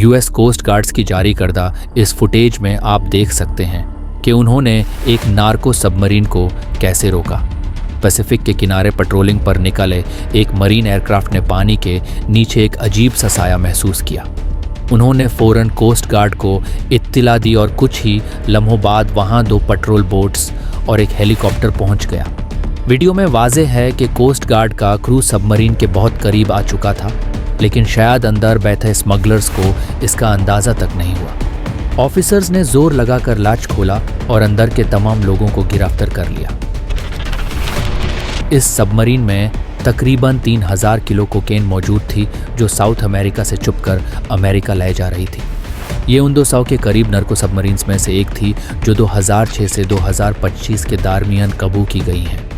US coast guards की जारी करदा इस फुटेज में आप देख सकते हैं कि उन्होंने एक नार्को सबमरीन को कैसे रोका। पैसिफिक के किनारे पेट्रोलिंग पर निकले एक मरीन एयरक्राफ्ट ने पानी के नीचे एक अजीब सा साया महसूस किया। उन्होंने फौरन कोस्ट गार्ड को इत्तिला दी और कुछ ही लम्हों बाद वहां 2 पेट्रोल बोट्स और एक हेलीकॉप्टर पहुंच गया। वीडियो में वाज़ेह है कि कोस्ट गार्ड का क्रू सबमरीन के बहुत करीब आ चुका था, लेकिन शायद अंदर बैठे स्मगलर्स को इसका अंदाज़ा तक नहीं हुआ। ऑफिसर्स ने जोर लगाकर लाच खोला और अंदर के तमाम लोगों को गिरफ्तार कर लिया। इस सबमरीन में तकरीबन 3000 किलो कोकेन मौजूद थी, जो साउथ अमेरिका से छुपकर अमेरिका ले जा रही थी। ये उन 200 के करीब नर्को सबमरीन्स में से एक थी जो 2006 से 2025 के दरमियान काबू की गई हैं।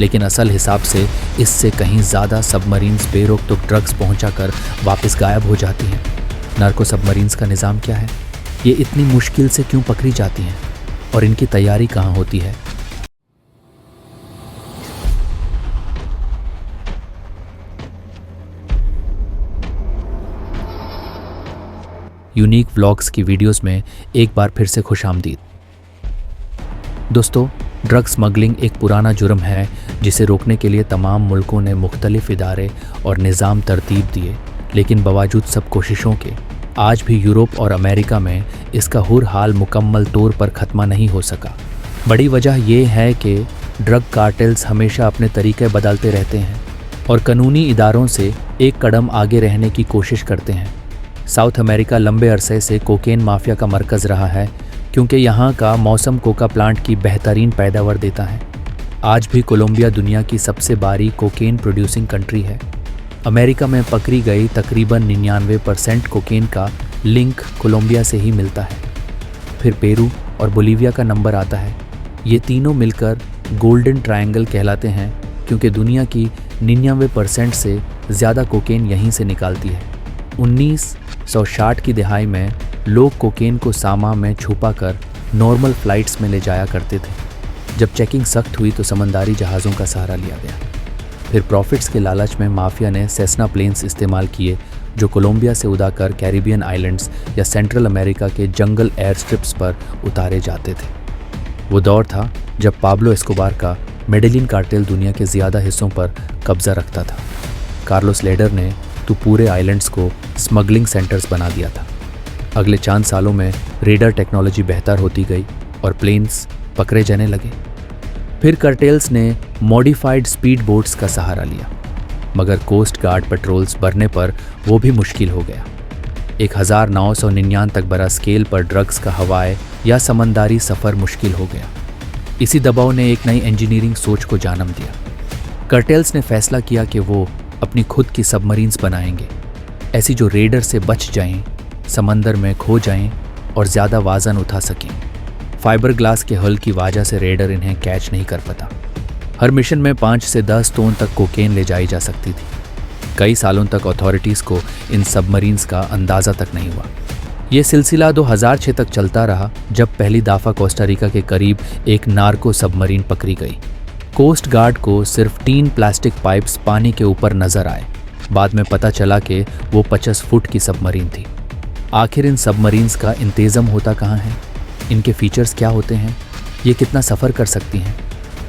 लेकिन असल हिसाब से इससे कहीं ज़्यादा सबमरीन्स बेरोक ड्रग्स पहुंचाकर वापस गायब हो जाती हैं। नार्को सबमरीन्स का निज़ाम क्या है? ये इतनी मुश्किल से क्यों पकड़ी जाती हैं और इनकी तैयारी कहाँ होती है? यूनिक व्लॉग्स की वीडियोस में एक बार फिर से खुशामदीद। दोस्तों, ड्रग स्मगलिंग एक पुराना जुर्म है जिसे रोकने के लिए तमाम मुल्कों ने मुख्तलिफ इदारे और निज़ाम तरतीब दिए, लेकिन बावजूद सब कोशिशों के आज भी यूरोप और अमेरिका में इसका हुर हाल मुकम्मल तौर पर ख़त्मा नहीं हो सका। बड़ी वजह यह है कि ड्रग कार्टेल्स हमेशा अपने तरीक़े बदलते रहते हैं और कानूनी इदारों से एक कदम आगे रहने की कोशिश करते हैं। साउथ अमेरिका लंबे अरसे से कोकेन माफिया का मरकज़ रहा है, क्योंकि यहाँ का मौसम कोका प्लांट की बेहतरीन पैदावार देता है। आज भी कोलंबिया दुनिया की सबसे बड़ी कोकेन प्रोड्यूसिंग कंट्री है। अमेरिका में पकड़ी गई तकरीबन 99% कोकेन का लिंक कोलंबिया से ही मिलता है। फिर पेरू और बोलीविया का नंबर आता है। ये तीनों मिलकर गोल्डन ट्रायंगल कहलाते हैं, क्योंकि दुनिया की 99% से ज़्यादा कोकेन यहीं से निकालती है। 1960 की दहाई में लोग कोकेन को सामा में छुपाकर नॉर्मल फ्लाइट्स में ले जाया करते थे। जब चेकिंग सख्त हुई तो समंदरी जहाज़ों का सहारा लिया गया। फिर प्रॉफिट्स के लालच में माफिया ने सेस्ना प्लेन्स इस्तेमाल किए, जो कोलंबिया से उड़ाकर कैरिबियन आइलैंड्स या सेंट्रल अमेरिका के जंगल एयर स्ट्रिप्स पर उतारे जाते थे। वो दौर था जब पाब्लो एस्कोबार का मेडेलिन कार्टेल दुनिया के ज़्यादा हिस्सों पर कब्जा रखता था। कार्लोस लेडर ने तो पूरे आइलैंड्स को स्मगलिंग सेंटर्स बना दिया था। अगले 4 सालों में रेडर टेक्नोलॉजी बेहतर होती गई और प्लेन्स पकड़े जाने लगे। फिर कार्टेल्स ने मॉडिफाइड स्पीड बोट्स का सहारा लिया, मगर कोस्ट गार्ड पेट्रोल्स भरने पर वो भी मुश्किल हो गया। 1999 तक बड़ा स्केल पर ड्रग्स का हवाई या समंदरी सफ़र मुश्किल हो गया। इसी दबाव ने एक नई इंजीनियरिंग सोच को जन्म दिया। कार्टेल्स ने फैसला किया कि वो अपनी खुद की सबमरीन्स बनाएंगे, ऐसी जो रेडर से बच जाएं, समंदर में खो जाएं और ज़्यादा वज़न उठा सकें। फाइबर ग्लास के हल की वजह से रेडर इन्हें कैच नहीं कर पाता। हर मिशन में 5 से 10 टन तक कोकेन ले जाई जा सकती थी। कई सालों तक अथॉरिटीज़ को इन सबमरीन्स का अंदाज़ा तक नहीं हुआ। ये सिलसिला 2006 तक चलता रहा, जब पहली दफ़ा कोस्टारिका के करीब एक नार्को सबमरीन पकड़ी गई। कोस्ट गार्ड को सिर्फ 3 प्लास्टिक पाइप्स पानी के ऊपर नजर आए। बाद में पता चला कि वो 50 फुट की सबमरीन थी। आखिर इन सबमरीन्स का इंतज़ाम होता कहाँ है? इनके फीचर्स क्या होते हैं? ये कितना सफ़र कर सकती हैं?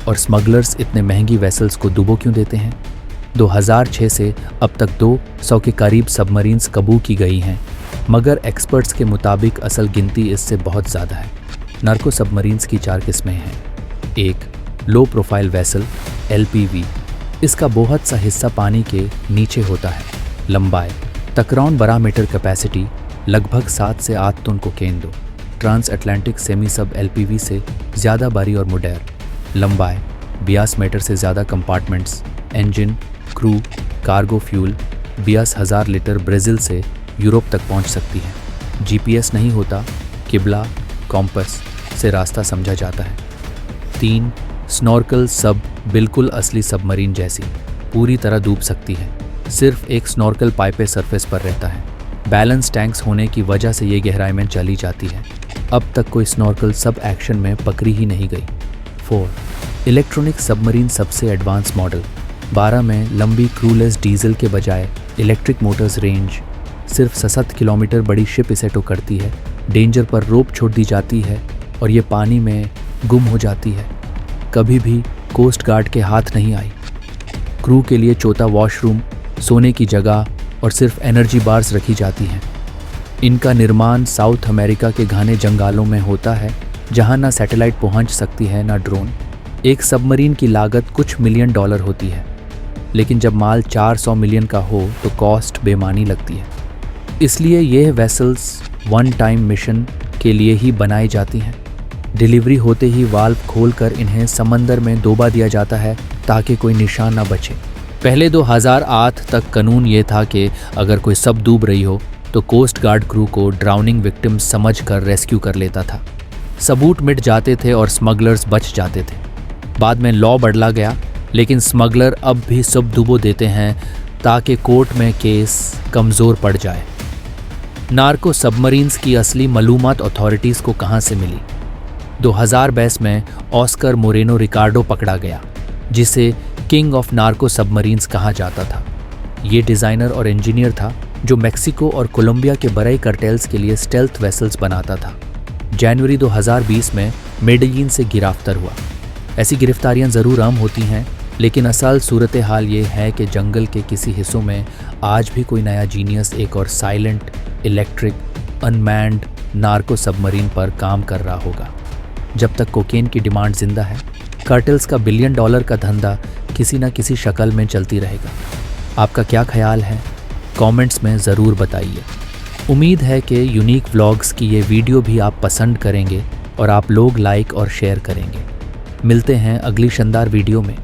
और स्मगलर्स इतने महंगी वेसल्स को डुबो क्यों देते हैं? 2006 से अब तक 200 के करीब सबमरीन्स काबू की गई हैं, मगर एक्सपर्ट्स के मुताबिक असल गिनती इससे बहुत ज़्यादा है। नार्को सबमरीन्स की 4 किस्में हैं। 1. Low profile vessel LPV। इसका बहुत सा हिस्सा पानी के नीचे होता है। लंबाई तकरीबन 12 मीटर, कैपेसिटी लगभग 7 से 8 टन कोकेन दो। ट्रांस अटलांटिक सेमी सब LPV से ज़्यादा भारी और मुडेर। लंबाई 82 मीटर से ज़्यादा compartments, engine, crew, cargo fuel 82,000 litre Brazil से यूरोप तक पहुंच सकती है। GPS नहीं होता, किबला कॉम्पस से रास्ता समझा जाता है। 3. स्नॉर्कल सब, बिल्कुल असली सबमरीन जैसी, पूरी तरह डूब सकती है। सिर्फ एक स्नॉर्कल पाइप सरफेस पर रहता है। बैलेंस टैंक्स होने की वजह से ये गहराई में चली जाती है। अब तक कोई स्नॉर्कल सब एक्शन में पकड़ी ही नहीं गई। 4. इलेक्ट्रॉनिक सबमरीन सबसे एडवांस मॉडल। 12 में लंबी क्रूलेस डीजल के बजाय इलेक्ट्रिक मोटर्स रेंज सिर्फ 7 किलोमीटर बड़ी शिप इसे टो करती है, डेंजर पर रोप छोड़ दी जाती है और ये पानी में गुम हो जाती है। कभी भी कोस्ट गार्ड के हाथ नहीं आई। क्रू के लिए चौथा वॉशरूम, सोने की जगह और सिर्फ एनर्जी बार्स रखी जाती हैं। इनका निर्माण साउथ अमेरिका के घने जंगलों में होता है, जहां ना सैटेलाइट पहुंच सकती है ना ड्रोन। एक सबमरीन की लागत कुछ मिलियन डॉलर होती है, लेकिन जब माल 400 मिलियन का हो तो कॉस्ट बेमानी लगती है। इसलिए यह वेसल्स वन टाइम मिशन के लिए ही बनाई जाती हैं। डिलीवरी होते ही वाल्व खोलकर इन्हें समंदर में डुबा दिया जाता है ताकि कोई निशान ना बचे। पहले 2008 तक कानून ये था कि अगर कोई सब डूब रही हो तो कोस्ट गार्ड क्रू को ड्राउनिंग विक्टिम समझकर रेस्क्यू कर लेता था। सबूत मिट जाते थे और स्मगलर्स बच जाते थे। बाद में लॉ बदला गया, लेकिन स्मगलर अब भी सब डुबो देते हैं ताकि कोर्ट में केस कमज़ोर पड़ जाए। नार्को सबमरीन्स की असली मालूमात अथॉरिटीज़ को कहाँ से मिली? 2022 में ऑस्कर मोरेनो रिकार्डो पकड़ा गया, जिसे किंग ऑफ नार्को सबमरीन्स कहा जाता था। ये डिज़ाइनर और इंजीनियर था जो मेक्सिको और कोलंबिया के बड़े कार्टेल्स के लिए स्टेल्थ वेसल्स बनाता था। जनवरी 2020 में मेडेलिन से गिरफ्तार हुआ। ऐसी गिरफ्तारियां ज़रूर आम होती हैं, लेकिन असल सूरत हाल ये है कि जंगल के किसी हिस्सों में आज भी कोई नया जीनियस एक और silent, electric, unmanned narco submarine पर काम कर रहा होगा। जब तक कोकेन की डिमांड जिंदा है, कार्टेल्स का $1 बिलियन का धंधा किसी न किसी शक्ल में चलती रहेगा। आपका क्या ख्याल है? कमेंट्स में ज़रूर बताइए। उम्मीद है कि यूनिक व्लॉग्स की ये वीडियो भी आप पसंद करेंगे और आप लोग लाइक और शेयर करेंगे। मिलते हैं अगली शानदार वीडियो में।